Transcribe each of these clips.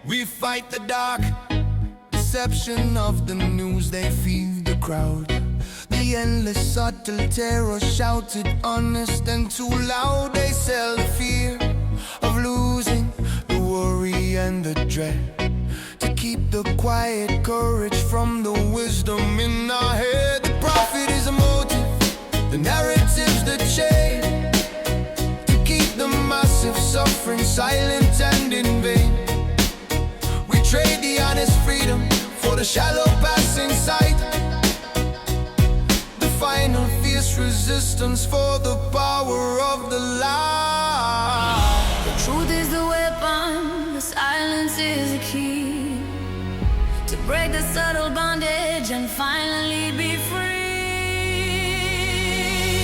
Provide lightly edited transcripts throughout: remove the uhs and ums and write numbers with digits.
We fight the dark deception of the news they feed the crowd. The endless subtle terror shouted honest and too loud. They sell the fear of losing, the worry and the dread, to keep the quiet courage from the wisdom in our head. The prophet is a motive, the narrative's the chain, to keep the massive suffering silent and in vain. We trade the honest freedom for the shallow passing sight, the final fierce resistance for the power of the lie. The truth is the weapon, the silence is the key, to break the subtle bondage and finally be free.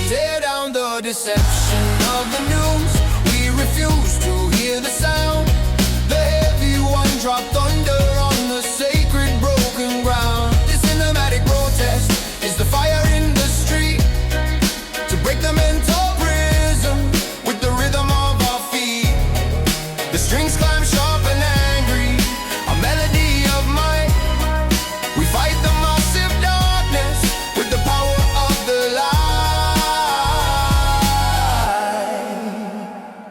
Tear down the deception of the news. We refuse to hear the sound. The heavy one dropped thunder on the sacred broken ground. This cinematic protest is the fire in the street, to break the mental prison with the rhythm of our feet. The strings climb sharp and angry, a melody of might. We fight the massive darkness with the power of the light.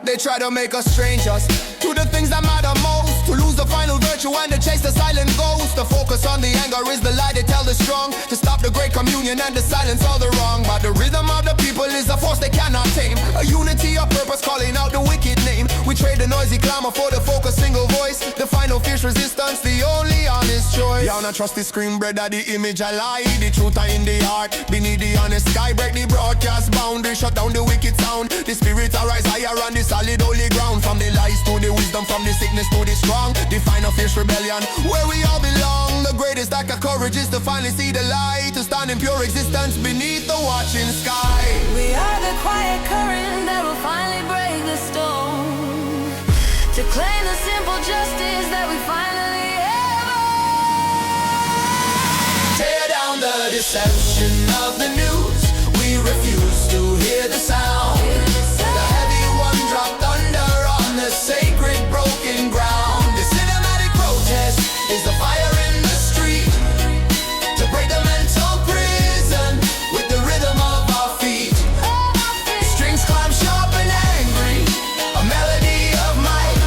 They try to make us strangers to the things that matter most, to lose the final virtue and to chase the silent ghost. The focus on the anger is the lie they tell the strong, to stop the great communion and to silence all the wrong. But the rhythm of the people is a force they cannot tame, a unity of purpose calling out the wicked name. We trade the noisy clamor for the focused single voice, the final fierce resistance, the only honest choice. Y'all not trust the screen bread of the image I lie. The truth are in the heart, beneath the honest sky. Break the broadcast boundary, shut down the wicked sound. The spirits arise higher on the solid holy ground. From the lies to the wisdom, from the sickness to the strong, the final fierce rebellion where we all belong. The greatest act of courage is to finally see the light, to stand in pure existence beneath the watching sky. We are the quiet current that will finally break the storm, to claim the simple justice that we finally have. Tear down the deception of the news. We refuse to hear the sound. The heavy one dropped thunder on the sacred broken ground. The cinematic protest is the fire in the street, to break the mental prison with the rhythm of our feet. The strings climb sharp and angry, a melody of might.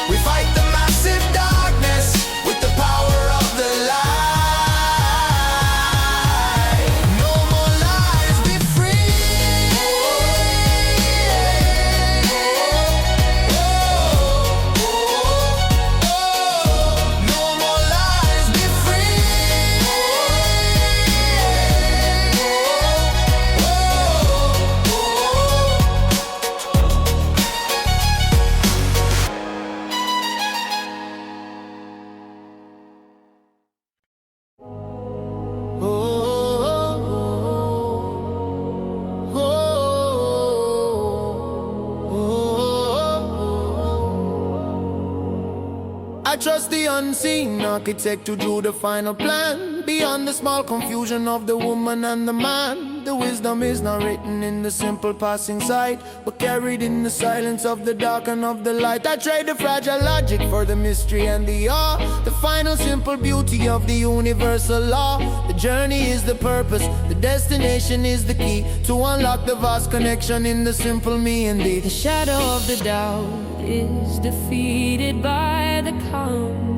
We fight the massive darkness with the power of the light. No more lies, be free. No more lies, be free. I trust the unseen architect to do the final plan, beyond the small confusion of the woman and the man. The wisdom is not written in the simple passing sight, but carried in the silence of the dark and of the light. I trade the fragile logic for the mystery and the awe, the final simple beauty of the universal law. The journey is the purpose, the destination is the key, to unlock the vast connection in the simple me and thee. The shadow of the doubt is defeated by the calm,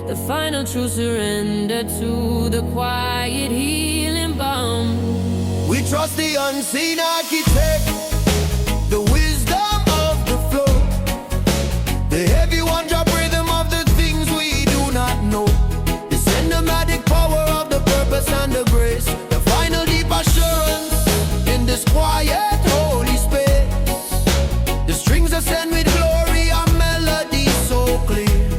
the final true surrender to the quiet healing balm. We trust the unseen architect, the wisdom of the flow, the heavy one drop rhythm of the things we do not know, the cinematic power of the purpose and the grace, the final deep assurance in this quiet holy space. The strings ascend with glory, a melody so clear,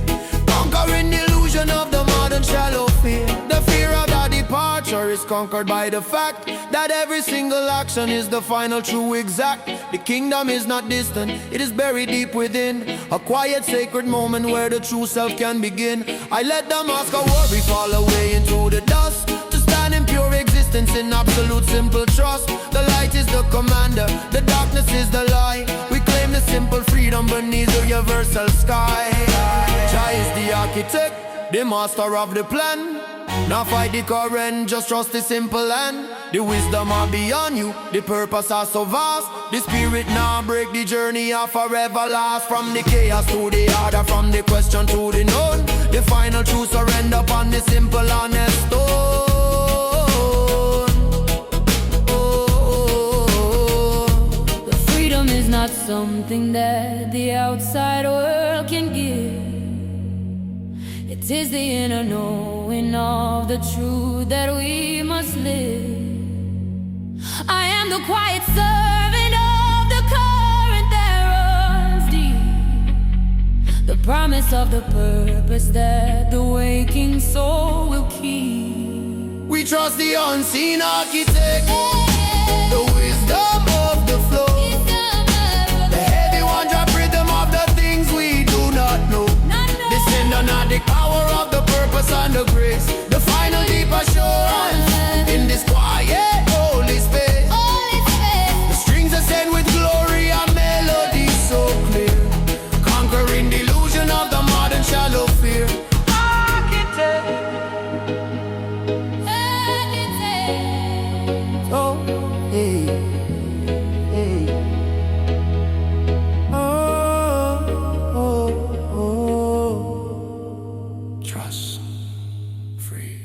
conquering the illusion of the modern shallow fear. The fear of the departure is conquered by the fact that every single action is the final true exact. The kingdom is not distant, it is buried deep within, a quiet sacred moment where the true self can begin. I let the mask of worry fall away into the dust, to stand in pure existence in absolute simple trust. The light is the commander, the darkness is the lie. We claim the simple freedom beneath the universal sky. Jah is the architect, the master of the plan. Now fight the current, just trust the simple land. The wisdom are beyond you, the purpose are so vast. The spirit now break, the journey are forever last. From the chaos to the order, from the question to the known. The final truth surrender upon the simple honest stone. The freedom is not something that the outside world can give. It is the inner knowing of the truth that we must live. I am the quiet servant of the current that runs deep. The promise of the purpose that the waking soul will keep. We trust the unseen architect, the wisdom of the flow, the heavy one drop rhythm of the things we do not know. The symbiotic power of the purpose and the grace, the final deep assurance in this quiet holy space. The strings ascend with glory and melodies so clear, conquering the illusion of the modern shallow fear. Architect, oh, hey, hey. Trust, free.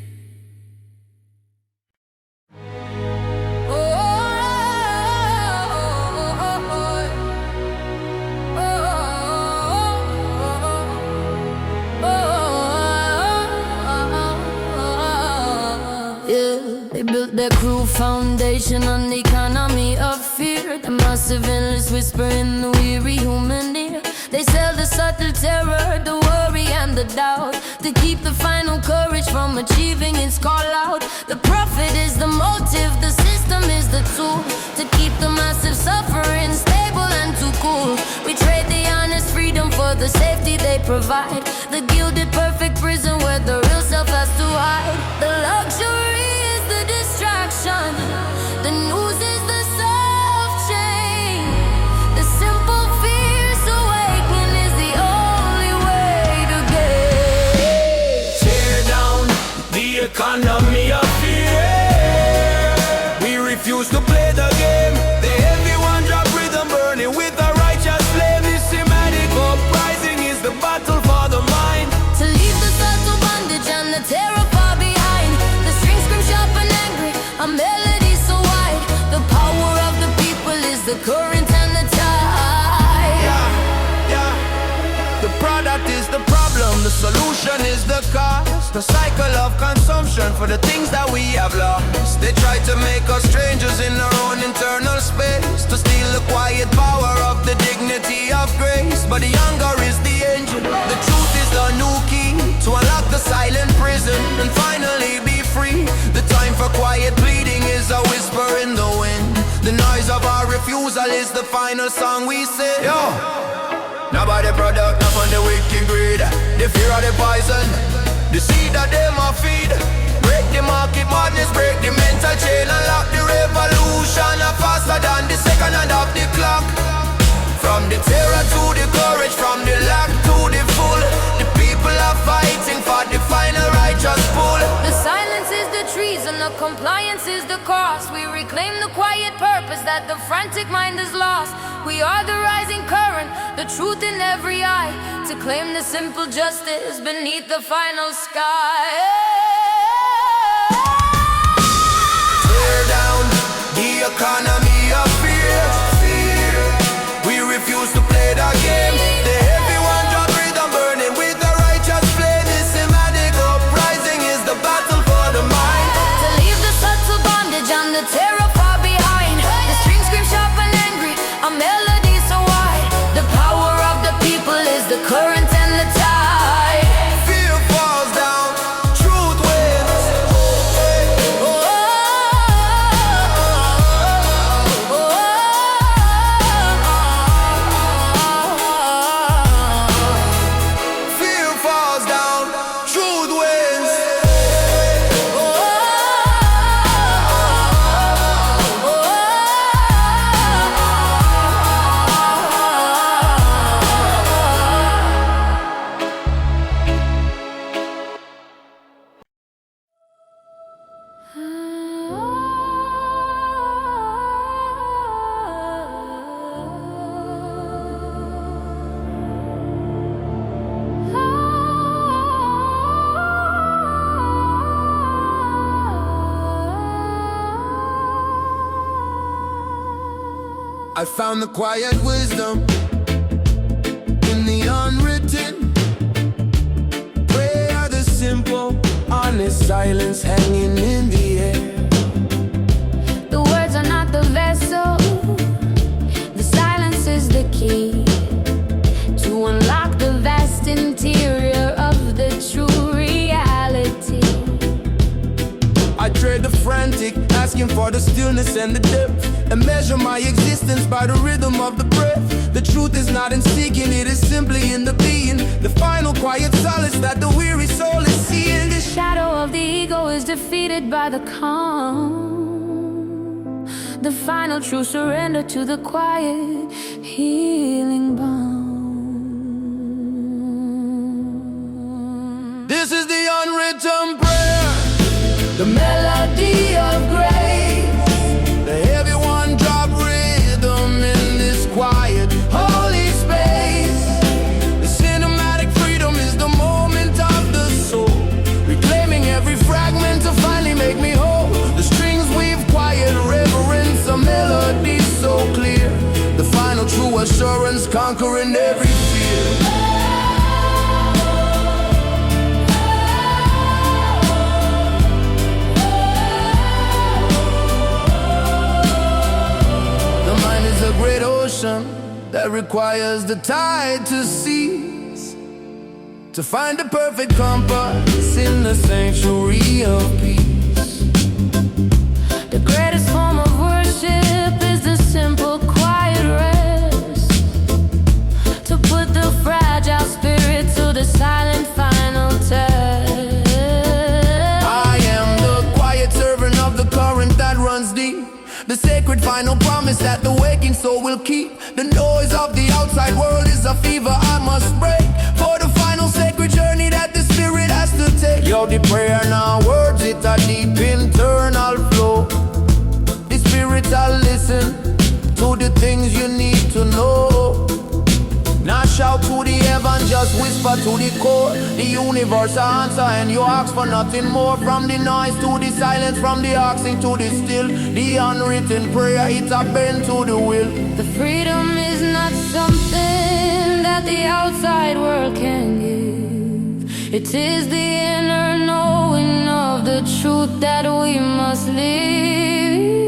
They built their cruel foundation on the economy of fear. The massive endless whisper in the weary human ear. They sell the subtle terror, the worry and the doubt, to keep the final courage from achieving its call out. The profit is the motive, the system is the tool, to keep the massive suffering stable and too cool. We trade the honest freedom for the safety they provide, the gilded perfect prison where the real self has to hide. The luxury is the distraction, the news is the soft chain. The simple fierce awakening is the only way to get. Tear down the economy of fear. We refuse to play the game. The heavy one drop rhythm burning with a righteous flame. This Sinematic uprising is the battle for the mind. To leave the subtle bondage and the terror far behind. The strings scream sharp and angry, a melody so wide. The power of the people is the current and the tide. Yeah. The product is the problem, the solution is the cause. The cycle of consumption for the things that we have lost. They try to make us strangers in our own internal space, to steal the quiet power of the dignity of grace. But the hunger is the engine, the truth is the new key, to unlock the silent prison and finally be free. The time for quiet pleading is a whisper in the wind. The noise of our refusal is the final song we sing. Yo! Nobody product, not on the wicked greed. The fear of the poison, the seed that them a feed. Break the market madness, break the mental chain, unlock the revolution faster than the second hand of the clock. From the terror to the courage, from the lack to the full, the people are fighting for the final righteous pull. The silence is the treason, the compliance is the cost. We reclaim the quiet purpose that the frantic mind has lost. We are the rising current, the truth in every eye, to claim the simple justice beneath the final sky. Tear down the economy of fear. We refuse to play the game. The heavy one drop rhythm burning with a righteous flame. This Sinematic uprising is the battle for the mind. To leave the subtle bondage and the terror far behind. The strings scream sharp and angry, a melody so wide. The power of the people is the current and the tide. Fear falls down, truth wins. I found the quiet wisdom in the unwritten. Prayer, the simple, honest silence hanging in the air. The words are not the vessel, the silence is the key to unlock the vast interior of the true reality. I trade the frantic, asking for the stillness and the depth, and measure my existence by the rhythm of the breath. The truth is not in seeking, it is simply in the being. The final quiet solace that the weary soul is seeing. The shadow of the ego is defeated by the calm. The final true surrender to the quiet, healing balm. This is the unwritten prayer, The melody of grace, the heavy one drop rhythm in this quiet, holy space. The cinematic freedom is the moment of the soul, reclaiming every fragment to finally make me whole. The strings weave quiet reverence, a melody so clear. The final true assurance conquering every fear. A great ocean that requires the tide to cease, to find the perfect compass in the sanctuary of peace. the greatest form of worship is the simple quiet rest, to put the fragile spirit to the silent final test. I am the quiet servant of the current that runs deep, the sacred final promise that the waking soul will keep. The noise of the outside world is a fever I must break, for the final sacred journey that the spirit has to take. Yo, the prayer now words, it a deep internal flow. The spirit will listen to the things you need to know. Not shout to the heaven, just whisper to the core. The universe answer and you ask for nothing more. From the noise to the silence, from the asking to the still. The unwritten prayer, it's a bend to the will. The freedom is not something that the outside world can give. It is the inner knowing of the truth that we must live.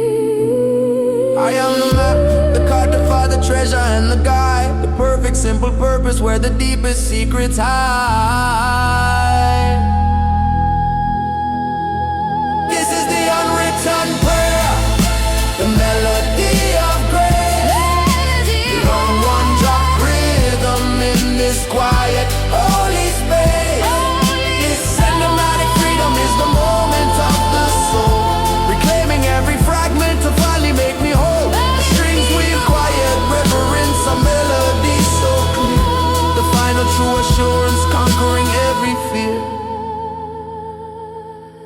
I am the map, the codified, the treasure and the guide, the perfect simple purpose where the deepest secrets hide. This is the unwritten prayer, the melody of grace, the one drop rhythm in this quiet holy space. This cinematic freedom is the moment of the soul, reclaiming every fragment to finally make me whole. The strings weave quiet reverence, a melody so clear. The final true assurance conquering every fear.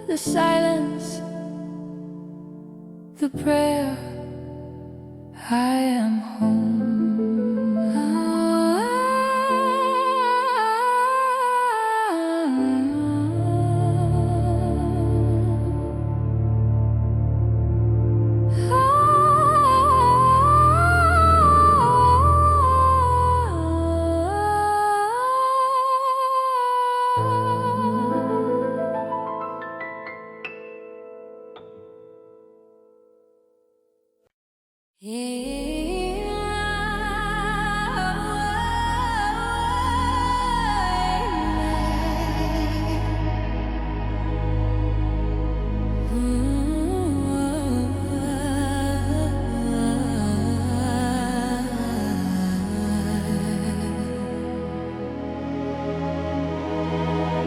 The silence, the prayer, I am home.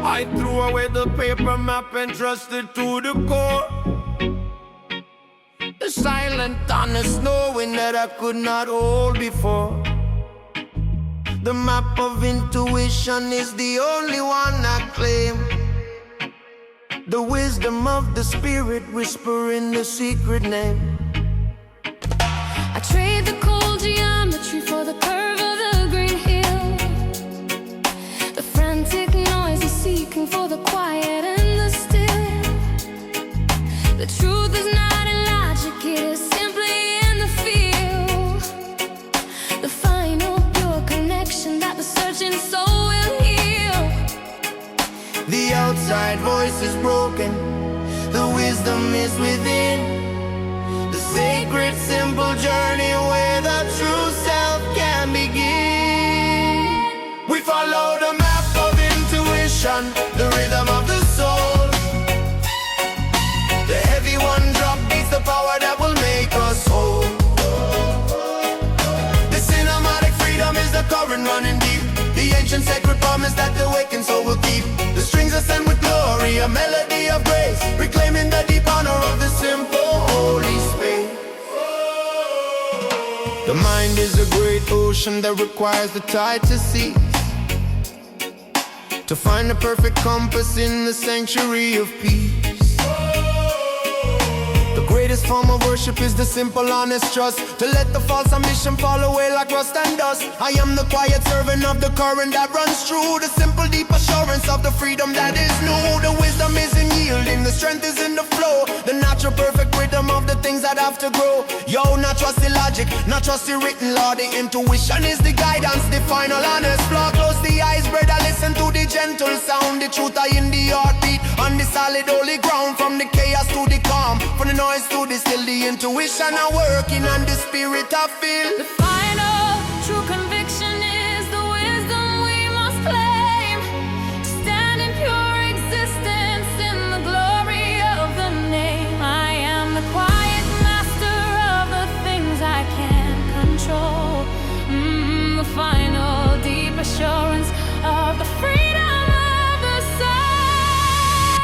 I threw away the paper map and trusted to the core. The silent honest knowing that I could not hold before. The map of intuition is the only one I claim. The wisdom of the spirit whispering the secret name. I trade the cold geometry for the curve of the green hill. The frantic noise is seeking for the quiet and the still. The truth is not in logic, it is simply in the feel. voice is broken, the wisdom is within. The sacred, simple journey where the true self can begin. We follow the map of intuition, the rhythm of the soul. The heavy one drop beats the power that will make us whole. The cinematic freedom is the current running deep, the ancient sacred promise that the wakened soul will keep. The strings ascend with glory, a melody of grace, reclaiming the deep honor of the simple holy space. The mind is a great ocean that requires the tide to cease, to find the perfect compass in the sanctuary of peace. The greatest form of worship is the simple, honest trust, to let the false ambition fall away like rust and dust. I am the quiet servant of the current that runs true, the simple, deep assurance of the freedom that is new. The wisdom is in yielding, the strength is in the flow, the natural perfect rhythm of the things that have to grow. Yo, not trust the logic, not trust the written law. The intuition is the guidance, the final honest flaw. Close the eyes, brother, listen to the gentle sound. The truth are in the heartbeat, on the solid holy ground. From the chaos to the calm, from the noise to the still, the intuition are working and the spirit I feel. The final true conviction is the wisdom we must claim, to stand in pure existence in the glory of the name. I am the quiet master of the things I can't control. The final deep assurance of the freedom of the soul.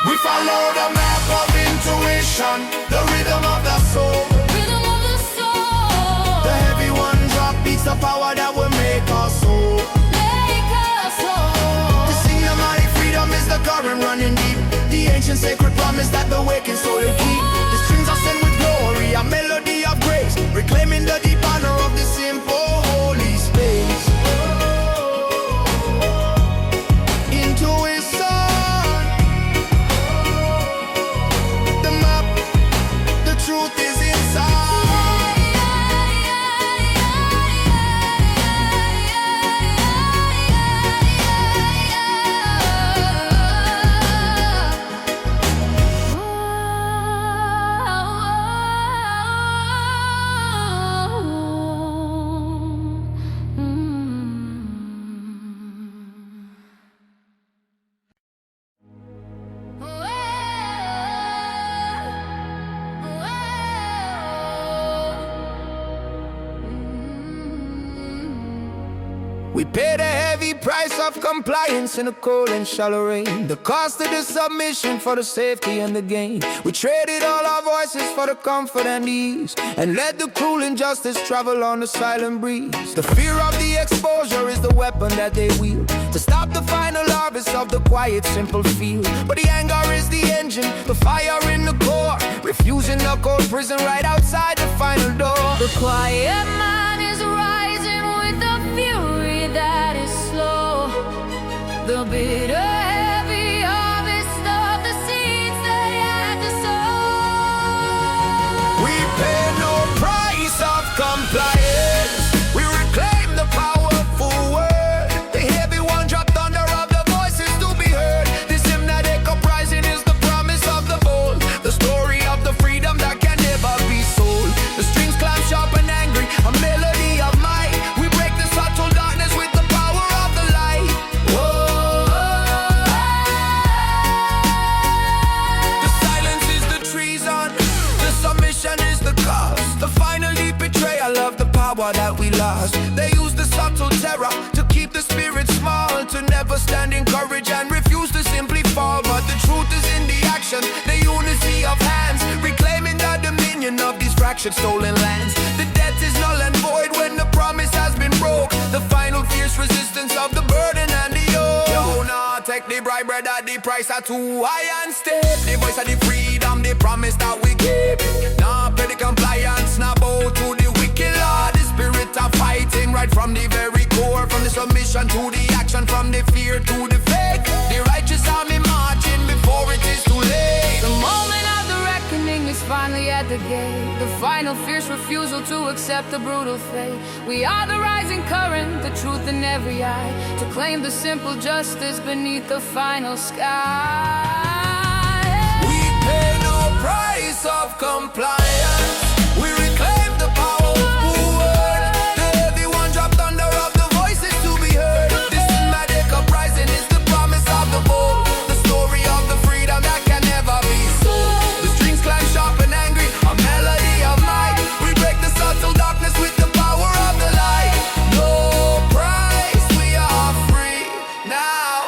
We follow the map of intuition, the rhythm of the soul. Rhythm of the soul. The heavy one drop beats the power that will make us whole. Make us whole. The cinematic freedom is the current running deep, the ancient sacred promise that the wakened soul will keep. The strings are sent with glory, a melody of grace, reclaiming the deep honor of the simple holy space. Intuition, the map, the truth is inside. We paid a heavy price of compliance in the cold and shallow rain, the cost of the submission for the safety and the gain. We traded all our voices for the comfort and ease, and let the cruel injustice travel on the silent breeze. The fear of the exposure is the weapon that they wield, to stop the final harvest of the quiet, simple field. But the anger is the engine, the fire in the core, refusing the cold prison right outside the final door. The quiet man is rising with the fury that is slow. The bitter, heavy harvest of the seeds they had to sow. We pay no price of compliance, we reclaim the powerful word. The heavy one dropped thunder of the voices to be heard. This hymnatic uprising is the promise of the bold, the story of the freedom that can never be sold. The strings climb sharp and angry, a melody of might. We break the subtle darkness with the power of the light. Whoa. The silence is the treason, the submission is the cost, the final deep betrayal of the power that we lost. They use the subtle terror to keep the spirit small, to never stand in courage and refuse to simply fall. But the truth is in the action, the unity of hands, reclaiming the dominion of these fractured stolen lands. The debt is null and void when the promise has been broke, the final fierce resistance of the burden and the yoke. Yo, nah, take the bribe, brother, the price are too high and steep. The voice of the freedom, the promise that we keep. Nah, pay the compliance, nah, bow to the wicked law. The spirit of fighting right from the very core, from the submission to the action, from the fear to the faith. The righteous army marching before it is too late. The moment of the reckoning is finally at the gate, the final fierce refusal to accept the brutal fate. We are the rising current, the truth in every eye, to claim the simple justice beneath the final sky. promise of compliance. We reclaim the power of word. The heavy one drop thunder of the voices to be heard. This Sinematic uprising is the promise of the bold, the story of the freedom that can never be sold. The strings climb sharp and angry, a melody of might. We break the subtle darkness with the power of the light. No price, we are free now.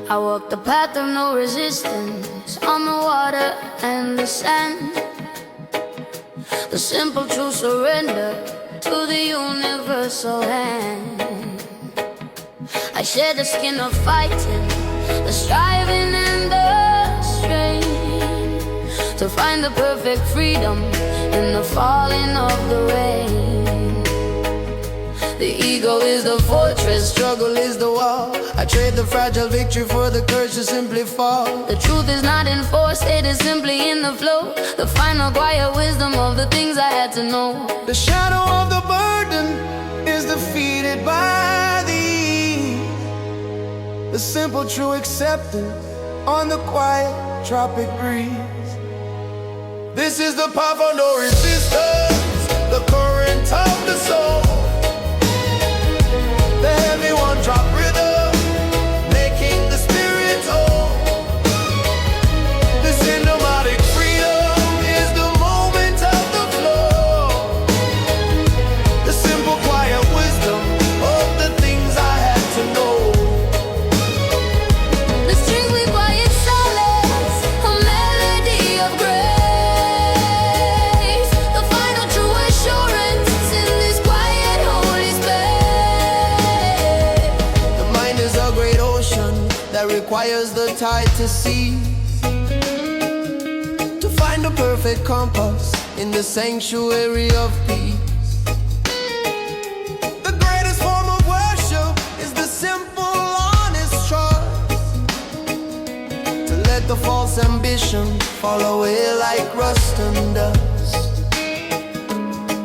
I walk the path of no resistance on the water and the sand. The simple true surrender to the universal hand. I share the skin of fighting, the striving and the strain, to find the perfect freedom in the falling of the rain. The ego is the fortress, struggle is the wall. I trade the fragile victory for the courage to simply fall. The truth is not enforced, it is simply in the flow. The final quiet wisdom of the things I had to know. The shadow of the burden is defeated by thee. The simple true acceptance on the quiet tropic breeze. This is the path of no resistance, the current of the soul. The heavy one drop rhythm, making the spirit whole. The cinematic freedom is the moment of the flow. The simple quiet wisdom of the things I had to know. The strings we quiet silence, a melody of grace. The final true assurance in this quiet holy space. The mind is a great ocean that requires the tide to cease, to find the perfect compass in the sanctuary of peace. The greatest form of worship is the simple, honest trust, to let the false ambition fall away like rust and dust.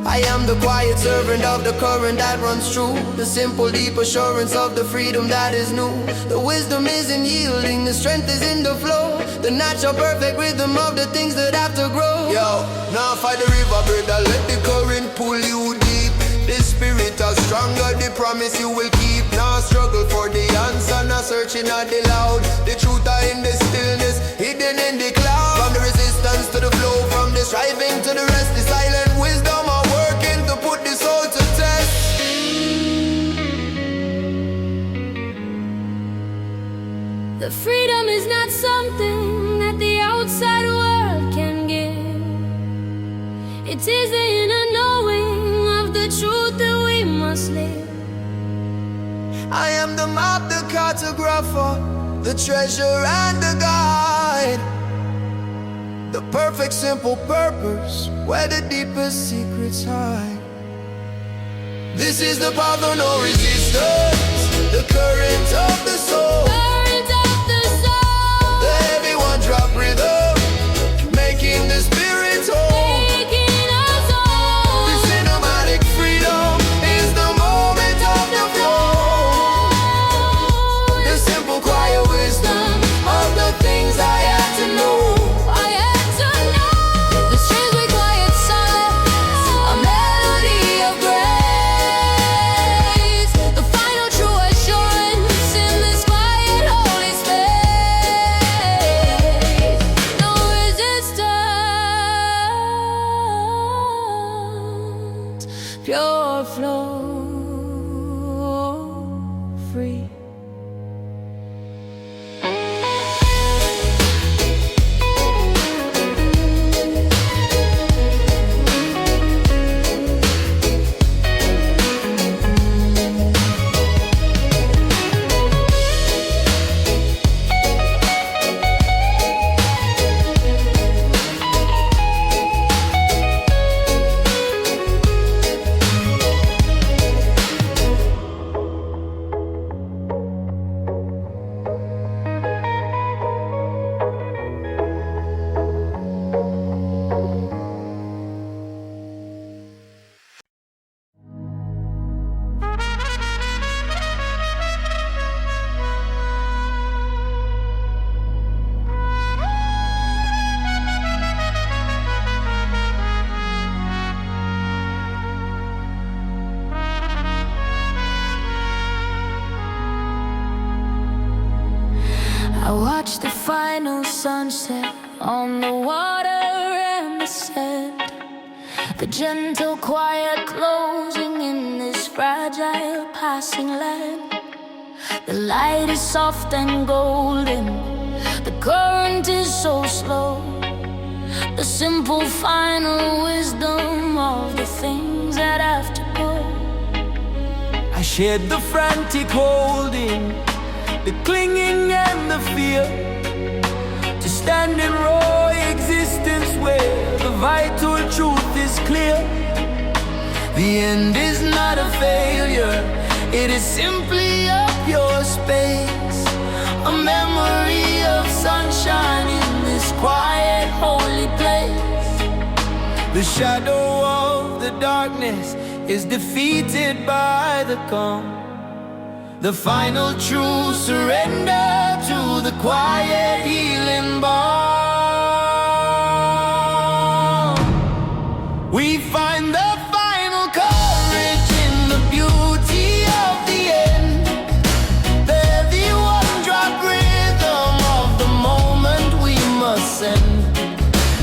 I am the quiet servant of the current that runs true, the simple deep assurance of the freedom that is new. The wisdom is in yielding, the strength is in the flow, the natural perfect rhythm of the things that have to grow. Yo, now fight the river, brother, let the current pull you deep. The spirit is stronger, the promise you will keep. Now struggle for the answer, now searching at the loud. The truth are in the stillness, hidden in the cloud. From the resistance to the flow, from the striving to the rest, the silent wisdom are working to put the soul to test. The freedom is not something that the outside world can give. It is the inner knowing of the truth that we must live. I am the map, the cartographer, the treasure and the guide. The perfect simple purpose where the deepest secrets hide. This is the path of no resistance, the current of the soul. Current of the soul. The heavy one drop rhythm, making the spirit whole. Making us whole. The cinematic freedom is the moment of the flow. The simple quiet wisdom of the things I had to know. I had to know. The strings we quiet silence, a melody of grace. The final true assurance in I watch the final sunset on the water and the sand, the gentle quiet closing in this fragile passing land. The light is soft and golden, the current is so slow. The simple final wisdom of the things that have to go. I shared the frantic holding, the clinging and the fear, to stand in raw existence where the vital truth is clear. The end is not a failure, it is simply a pure space, a memory of sunshine in this quiet, holy place. The shadow of the darkness is defeated by the calm, the final true surrender to the quiet healing balm. We find the final courage in the beauty of the end, the heavy one-drop rhythm of the moment we must send.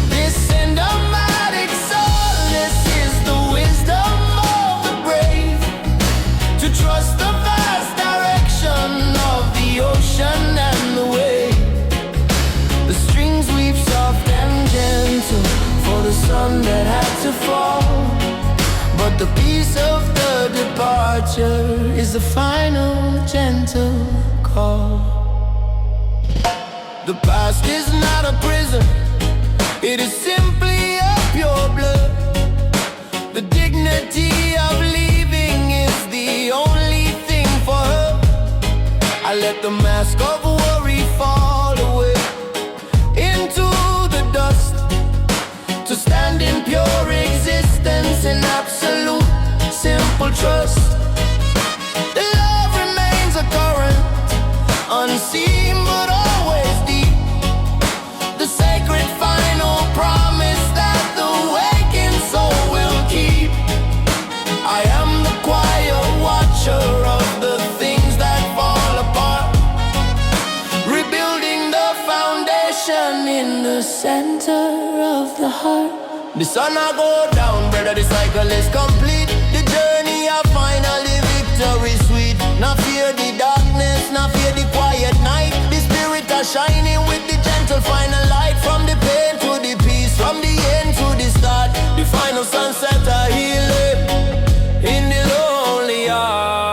This cinematic solace is the wisdom of the brave, to trust the vast direction of the ocean and the wave. The strings weave soft and gentle for the sun that had to fall, but the peace of the departure is the final gentle call. The past is not a prison, it is simply a pure blood. The dignity of leaving is the only thing for her. I let the mask of worry fall away into the dust, to stand in pure existence in absolute simple trust. The love remains a current, unseen but always deep, the sacred final promise that the waking soul will keep. I am the quiet watcher of the things that fall apart, rebuilding the foundation in the center of the heart. The sun I go down, brother, the cycle is complete. The journey of finally victory sweet. Not fear the darkness, not fear the quiet night. The spirit are shining with the gentle final light. From the pain to the peace, from the end to the start. The final sunset are healing in the lonely heart.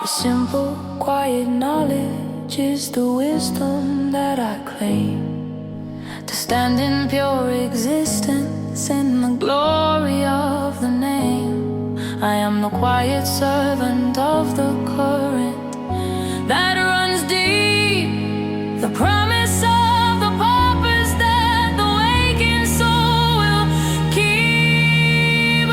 The simple, quiet knowledge is the wisdom that I claim, to stand in pure existence in the glory of the name. I am the quiet servant of the current that runs deep, the promise of the purpose that the waking soul will keep.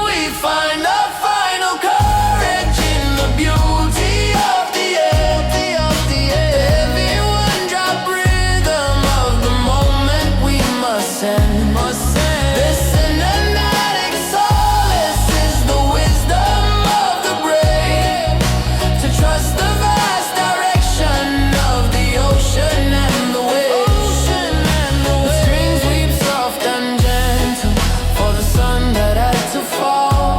We find a final courage in the beauty of the end, the heavy one-drop rhythm of the moment we must send. This cinematic solace is the wisdom of the brave, to trust the vast direction of the ocean and the wave. The strings weave soft and gentle for the sun that had to fall,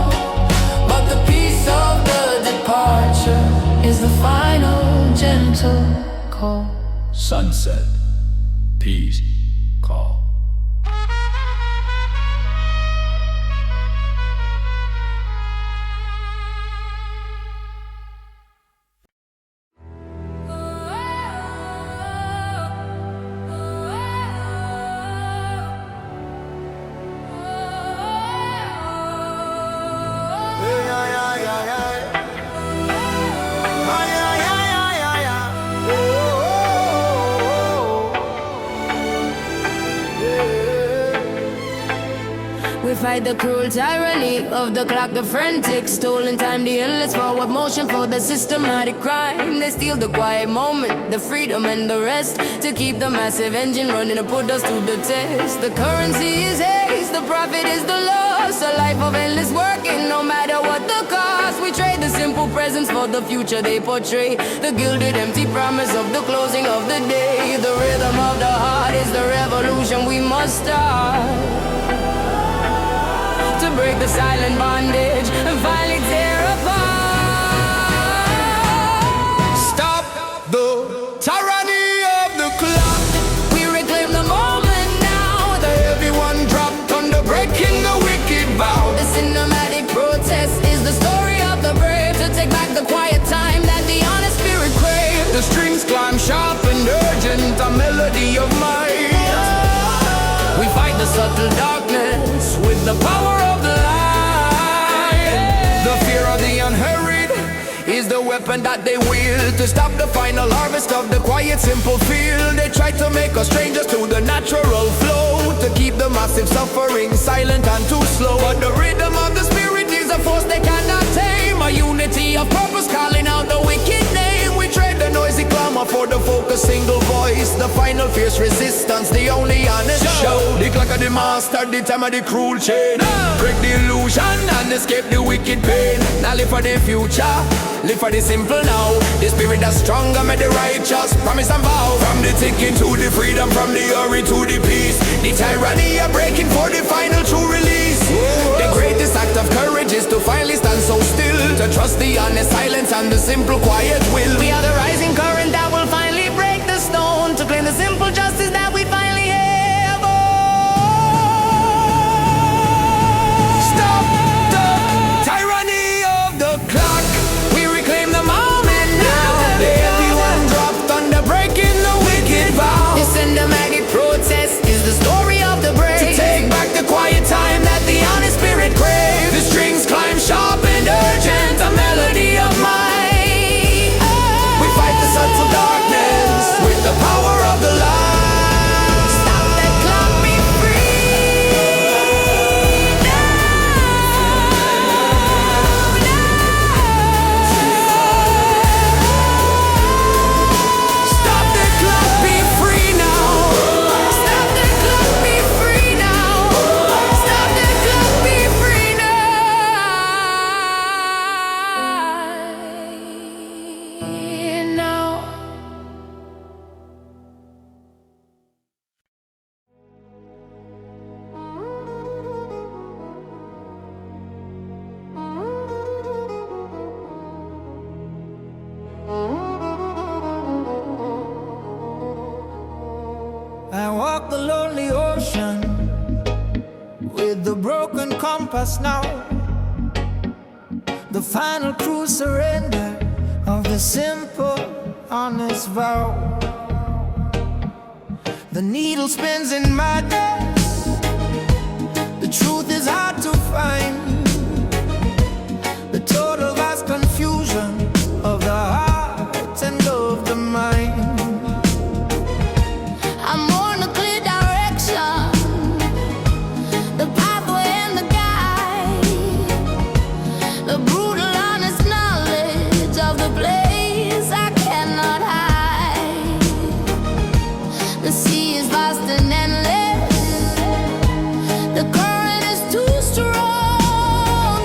but the peace of the departure is the final gentle call. Sunset, peace, call. We fight the cruel tyranny of the clock, the frantic stolen time, the endless forward motion for the systematic crime. They steal the quiet moment, the freedom and the rest, to keep the massive engine running and put us to the test. The currency is haste, the profit is the loss, a life of endless working no matter what the cost. We trade the simple presence for the future they portray, the gilded empty promise of the closing of the day. The rhythm of the heart is the revolution we must start, to break the silent bondage and finally tear apart. Stop the tyranny of the clock. We reclaim the moment now, the Everyone dropped under breaking the wicked vow. The cinematic protest is the story of the brave, to take back the quiet time that the honest spirit craves. The strings climb sharp and urgent, a melody of might. We fight the subtle darkness with the power of the light. The fear of the unhurried is the weapon that they wield, to stop the final harvest of the quiet, simple field. They try to make us strangers to the natural flow, to keep the massive suffering silent and too slow. But the rhythm of the spirit is a force they cannot tame, a unity of purpose calling out the wicked name. We trade the noisy clamor for the focused single voice, the final fierce resistance, the only honest show. The clock of the master, the time of the cruel chain. Break the illusion and escape the wicked pain. Now live for the future, live for the simple now. The spirit that's stronger, made the righteous promise and vow. From the thinking to the freedom, from the hurry to the peace. The tyranny are breaking for the final true release. The greatest act of courage is to finally stand so still, to trust the honest silence and the simple quiet will. We are the rising current that will finally break the stone, to claim the simple justice that we finally have. Oh. Stop the tyranny of the clock. We reclaim the moment now. Everyone dropped under breaking the wicked vow. The cinematic protest is the story of the brave, To take back the quiet time that the honest spirit craves. The strings climb sharp and urgent, a melody of might. We fight the subtle darkness with the power of the light. Stop that clock, be free Stop the clock, be free now. Stop that clock, be free now. Stop that clock, be free now. I walk the lonely ocean with the broken compass now. The final true surrender of the simple, honest vow. The needle spins in madness, the truth is hard to find. The total vast confusion of the heart and of the mind. I'm on a clear direction, the pathway and the guide, the brutal honest knowledge of the place I cannot hide. The sea is vast and endless, the current is too strong.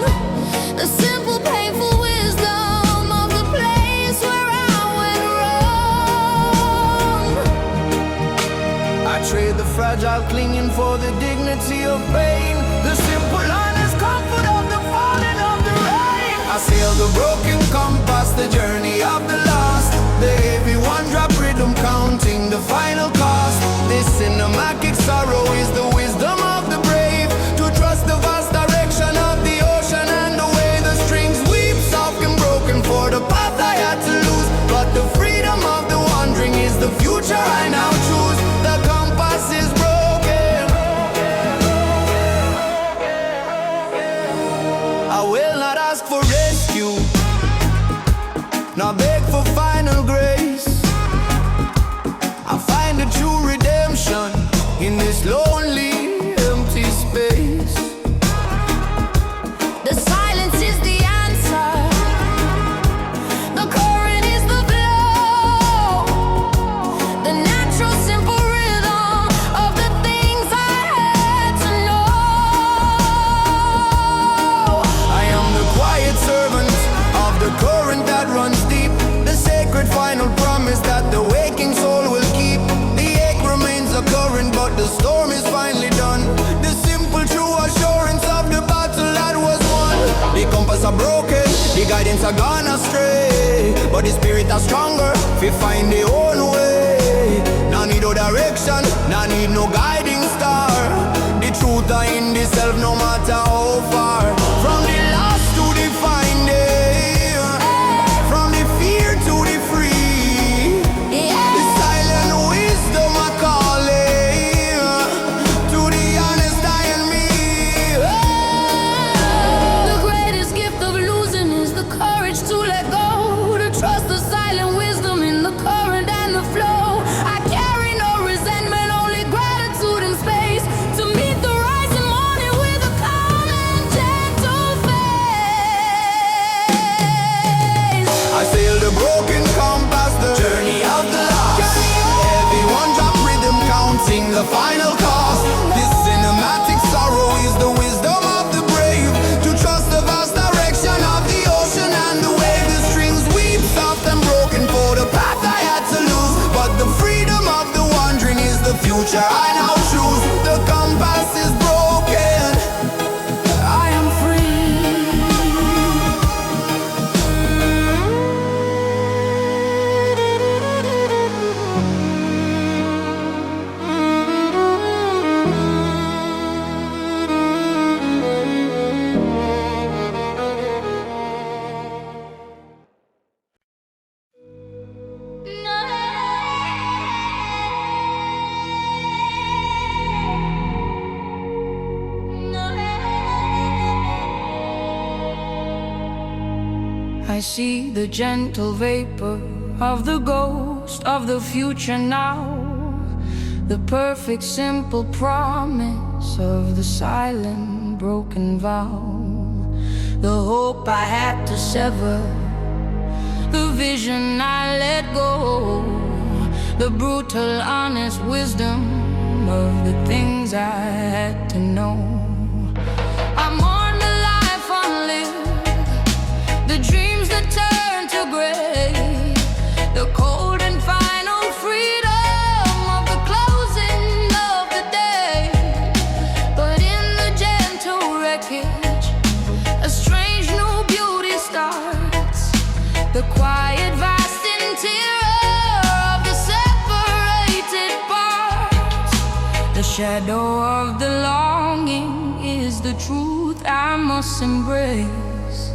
The simple painful wisdom of the place where I went wrong. I trade the fragile clinging for the dignity of pain, the simple honest comfort of the falling of the rain. I sail the broken compass, the journey of the lost, the heavy one drop rhythm counting the final cost. This cinematic sorrow is the wisdom of the brave, to trust the vast direction of the ocean and the way the strings weep soft and broken for the path I had to lose. But the freedom of the wandering is the future I now choose. The compass is broken. I will not ask for rescue, nor beg for final grace. I find a true redemption in this lonely, empty space. storm is finally done. The simple true assurance of the battle that was won. The compass are broken, the guidance are gone astray, but the spirit are stronger, we find their own way. No need no direction, no need no guiding star. The truth are in the self no matter how far. From the lost to the finding, from the fear to the free. The silent wisdom I calling to the honest I and me. The greatest gift of losing is the courage to let go, to trust the silent wisdom in the current and the flow. I carry no resentment, only gratitude and space to meet the rising morning with a calm and gentle face. I sail the broken compass, the journey of the lost. Everyone drop rhythm, counting the final cost. This cinematic sorrow is the wisdom of the brave, to trust the vast direction of the ocean and the wave. The strings weep soft and broken for the path I had to lose, but the freedom of the wandering is the future I now choose. The compass is broken, I am free. I see the gentle vapor of the ghost of the future now, the perfect simple promise of the silent broken vow, the hope I had to sever, the vision I let go, the brutal honest wisdom of the things I had to know. I mourn the life unlived, the dreams that turn to gray, the cold and final freedom of the closing of the day. But in the gentle wreckage, a strange new beauty starts, the quiet vast interior of the separated parts. The shadow of the longing is the truth I must embrace,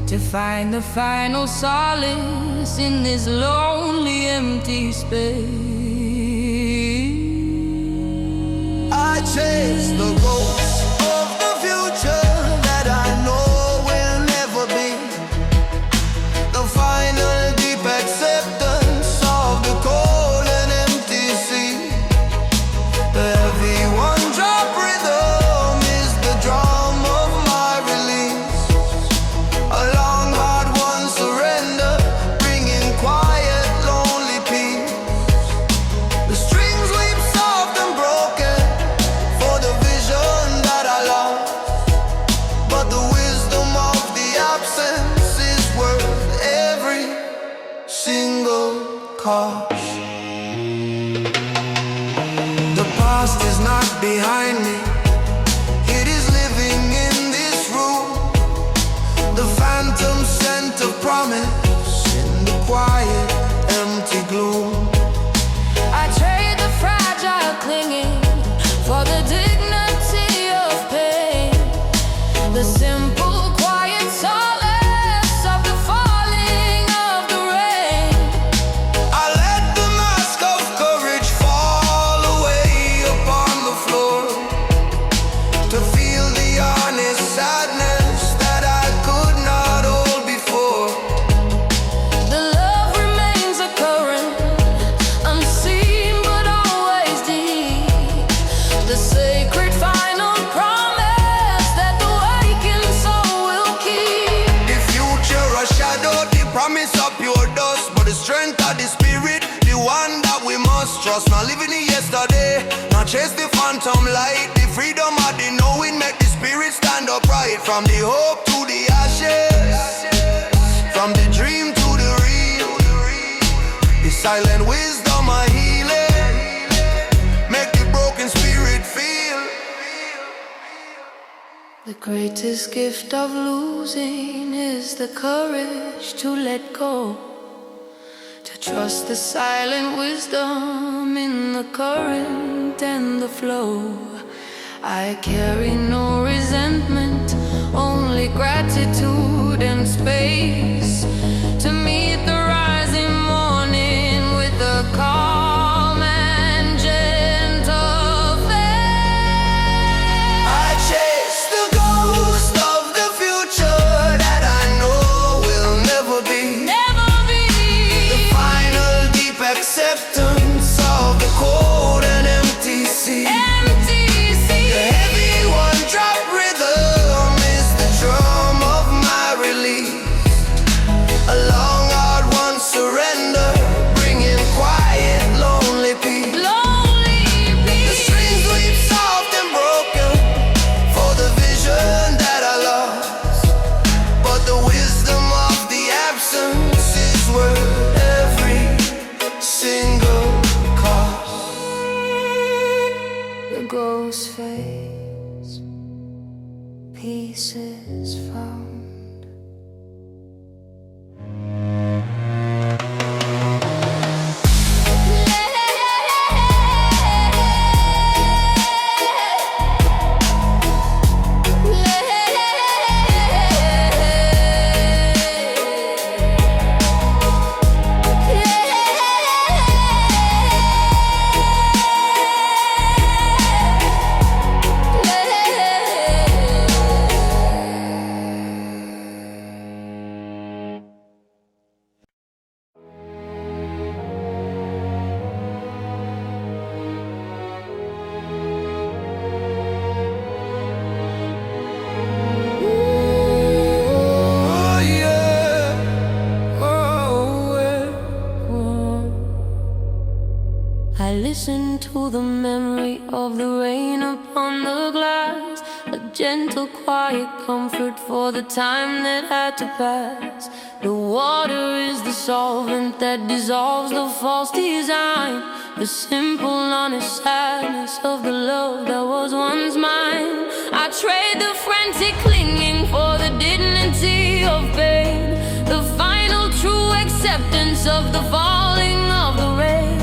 to find the final solace in this lonely empty space. I chase the ghosts of the future that I know will never be, the final deep acceptance of the cold and empty sea. The heavy one drop rhythm is the drum of my release, a long hard one surrender, bringing quiet lonely peace. The strings weep soft and broken for the vision that I lost, but the wisdom of the absence is worth every single cost. The past is not behind me, it is living in this room, the phantom scent of promise in the quiet empty gloom. I trade the fragile clinging for the dignity of pain, the simple quiet solace of the falling of the rain. I let the mask of courage fall away upon the floor, to feel the honest sadness that I could not hold before. The love remains a current, unseen but always deep, the sacred final promise that the wakened soul will keep. The future a shadow, the promise of pure dust, but the strength of the spirit, the one that we must trust. Not living in yesterday, not chase the phantom light. The freedom of the knowing make the spirit stand upright. From the hope to the ashes, from the dream to the real, the silent wisdom of healing make the broken spirit The greatest gift of losing is the courage to let go, to trust the silent wisdom in the current and the flow. I carry no resentment, only gratitude and space to meet the rising morning with a calm and gentle faith. I chase the ghost of the future that I know will never be. The final deep acceptance of the cold and empty sea. The heavy one-drop rhythm is the drum of my release. A long, hard-won surrender, bringing quiet, lonely peace. The strings weep soft and broken for the vision that I lost, but the wisdom of the absence is worth every single cost. The ghost fades, peace is found. Oh yeah, oh yeah. I listen to the memory of the rain upon the glass, a gentle, quiet comfort for the time that had to pass. The water is the solvent that dissolves the false design, the simple, honest sadness of the love that was once mine. I trade the frantic clinging for the dignity of pain, the final true acceptance of the falling of the rain.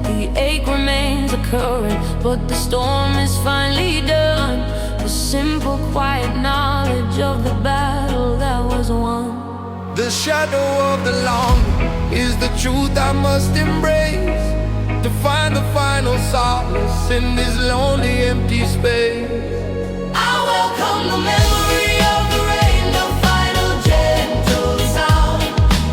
The ache remains occurring, but the storm is finally done. The simple, quiet knowledge of the battle that was won. The shadow of the longing is the truth I must embrace, to find the final solace in this lonely, empty space. I welcome the memory of the rain, the final gentle sound,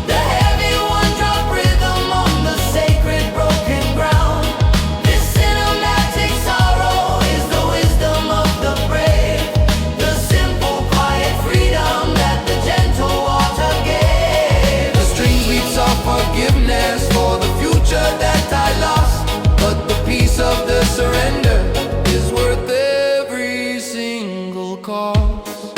the heavy one-drop rhythm on the sacred broken ground. This cinematic sorrow is the wisdom of the brave, the simple, quiet freedom that the gentle water gave. The strings weep soft forgiveness for the future that I lost, but the peace of the surrender is worth every single cost.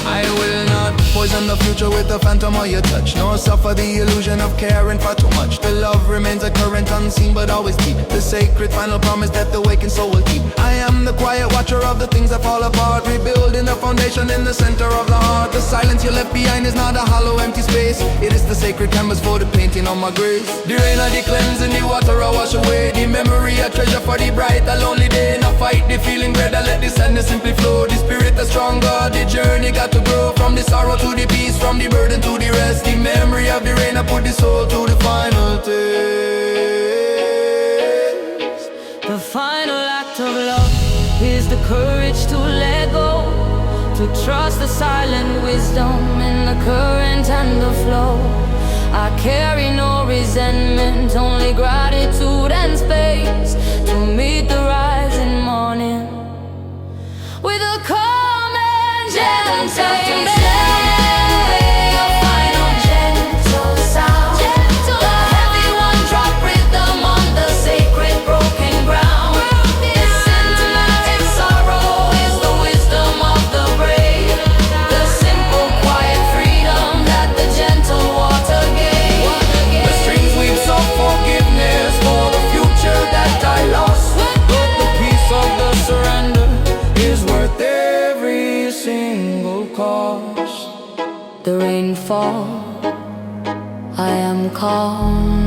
I will not poison the future with the phantom of your touch, nor suffer the illusion of caring for too much. The love remains a current, unseen but always deep, the sacred final promise that the awakened soul will keep. I am the quiet watcher of the things that fall apart, rebuilding the foundation in the center of the heart. The silence you left behind is not a hollow, empty space. It is the sacred canvas for the painting on my grace. The rain of the cleansing, the water I wash away, the memory a treasure for the bright, a lonely day. Not fight the feeling greater, let the sadness simply flow. The spirit is stronger, the journey got to grow, from the sorrow to the peace, from the burden to the rest. The memory of the rain, I put the soul to the final taste. The final act of love is the courage to let go, to trust the silent wisdom in the current and the flow. I carry no resentment, only gratitude and space to meet the rising morning with a calm and gentle faith. The strings weep soft forgiveness for the future the rainfall. I am calm.